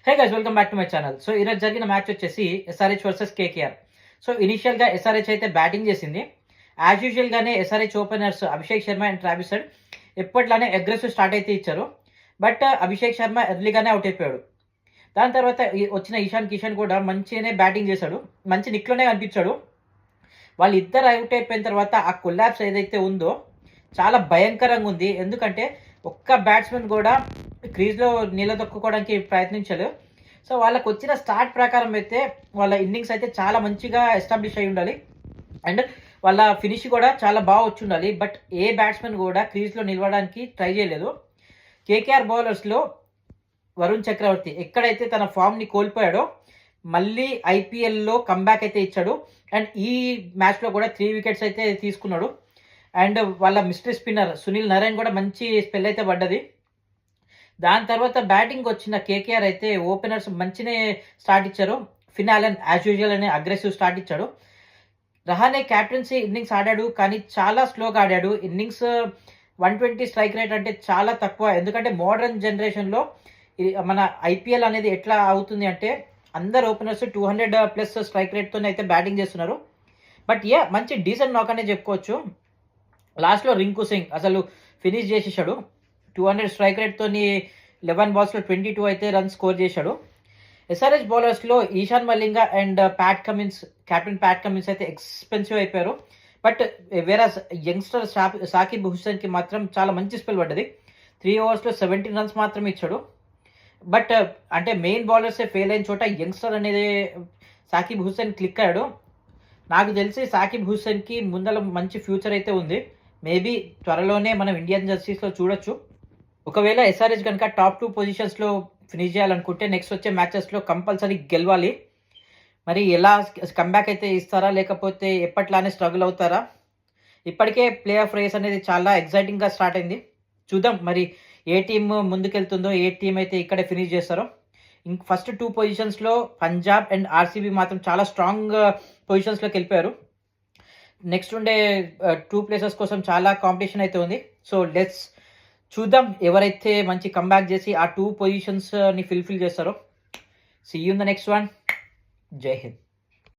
Hey guys, welcome back to my channel. So ఈరోజు జరిగిన match వచ్చేసి ఎస్ఆర్హెచ్ వర్సెస్ కేకేఆర్. సో ఇనిషియల్గా SRH అయితే బ్యాటింగ్ చేసింది. యాజ్ యూజువల్గానే SRH openers Abhishek Sharma and Travis Head ఎప్పట్లానే అగ్రెసివ్ స్టార్ట్ అయితే ఇచ్చారు. బట్ అభిషేక్ శర్మ ఎర్లీగానే అవుట్ అయిపోయాడు. దాని తర్వాత వచ్చిన ఇషాన్ కిషన్ కూడా మంచిగానే బ్యాటింగ్ చేశాడు, మంచి నిక్లోనే కనిపించాడు. వాళ్ళిద్దరు అవుట్ అయిపోయిన తర్వాత ఆ కొలాబ్స్ ఏదైతే ఉందో చాలా భయంకరంగా ఉంది. ఎందుకంటే ఒక్క బ్యాట్స్మెన్ కూడా క్రీజ్లో నిలదొక్కుకోవడానికి ప్రయత్నించారు. సో వాళ్ళకు వచ్చిన స్టార్ట్ ప్రకారం అయితే వాళ్ళ ఇన్నింగ్స్ అయితే చాలా మంచిగా ఎస్టాబ్లిష్ అయి ఉండాలి అండ్ వాళ్ళ ఫినిష్ కూడా చాలా బాగా వచ్చి ఉండాలి. బట్ ఏ బ్యాట్స్మెన్ కూడా క్రీజ్లో నిలవడానికి ట్రై చేయలేదు. కేకేఆర్ బౌలర్స్లో వరుణ్ చక్రవర్తి ఎక్కడైతే తన ఫామ్ని కోల్పోయాడో మళ్ళీ ఐపీఎల్లో కంబ్యాక్ అయితే ఇచ్చాడు. అండ్ ఈ మ్యాచ్లో కూడా 3 వికెట్స్ అయితే తీసుకున్నాడు. అండ్ వాళ్ళ మిస్టరీ స్పిన్నర్ సునీల్ నారాయణ్ కూడా మంచి స్పెల్ అయితే పడ్డది. దాని తర్వాత బ్యాటింగ్ వచ్చిన కేకేఆర్ అయితే ఓపెనర్స్ మంచినే స్టార్ట్ ఇచ్చారు. ఫిన్ అలెన్ యాజ్ యూజువల్ అనే అగ్రెసివ్ స్టార్ట్ ఇచ్చాడు. రహానే క్యాప్టెన్సీ ఇన్నింగ్స్ ఆడాడు, కానీ చాలా స్లోగా ఆడాడు. ఇన్నింగ్స్ 120 స్ట్రైక్ రేట్ అంటే చాలా తక్కువ. ఎందుకంటే మోడర్న్ జనరేషన్లో మన ఐపీఎల్ అనేది ఎట్లా అవుతుంది అంటే అందరు ఓపెనర్స్ 200+ స్ట్రైక్ రేట్తో అయితే బ్యాటింగ్ చేస్తున్నారు. బట్ మంచి డీసెంట్ నాక్ అనే చెప్పుకోవచ్చు. లాస్ట్లో రింకు సింగ్ అసలు ఫినిష్ చేసేసాడు. 200 స్ట్రైక్ రేట్తో 11 బాల్స్లో 22 అయితే రన్స్ స్కోర్ చేశాడు. ఎస్ఆర్హెచ్ బౌలర్స్లో Eshan Malinga and captain Pat Cummins అయితే ఎక్స్పెన్సివ్ అయిపోయారు. బట్ వేరే యంగ్స్టర్ సాకిబ్ హుస్సేన్కి మాత్రం చాలా మంచి స్పెల్ పడ్డది. 3 ఓవర్స్లో 17 రన్స్ మాత్రం ఇచ్చాడు. బట్ అంటే మెయిన్ బౌలర్సే ఫెయిల్ అయిన చోట యంగ్స్టర్ అనేది సాకిబ్ హుస్సేన్ క్లిక్ అయ్యాడు. నాకు తెలిసి సాకిబ్ హుస్సేన్కి ముందర మంచి ఫ్యూచర్ అయితే ఉంది. మేబీ త్వరలోనే మనం ఇండియన్ జర్సీస్లో చూడొచ్చు. ఒకవేళ ఎస్ఆర్హెచ్ కనుక టాప్ 2 పొజిషన్స్లో ఫినిష్ చేయాలనుకుంటే నెక్స్ట్ వచ్చే మ్యాచెస్లో కంపల్సరీ గెలవాలి. మరి ఎలా కంబ్యాక్ అయితే ఇస్తారా, లేకపోతే ఎప్పట్లానే స్ట్రగుల్ అవుతారా? ఇప్పటికే ప్లే ఆఫ్ రేస్ అనేది చాలా ఎగ్జైటింగ్గా స్టార్ట్ అయింది. చూద్దాం మరి ఏ టీం ముందుకెళ్తుందో, ఏ టీం అయితే ఇక్కడే ఫినిష్ చేస్తారో. ఫస్ట్ 2 పొజిషన్స్లో పంజాబ్ అండ్ ఆర్సీబీ మాత్రం చాలా స్ట్రాంగ్ పొజిషన్స్లోకి వెళ్ళిపోయారు. నెక్స్ట్ ఉండే 2 ప్లేసెస్ కోసం చాలా కాంపిటీషన్ అయితే ఉంది. సో లెట్స్ చూద్దాం ఎవరైతే మంచి కంబ్యాక్ చేసి ఆ 2 పొజిషన్స్ని ఫిల్ఫిల్ చేస్తారో. See you in the next one. జై హింద్.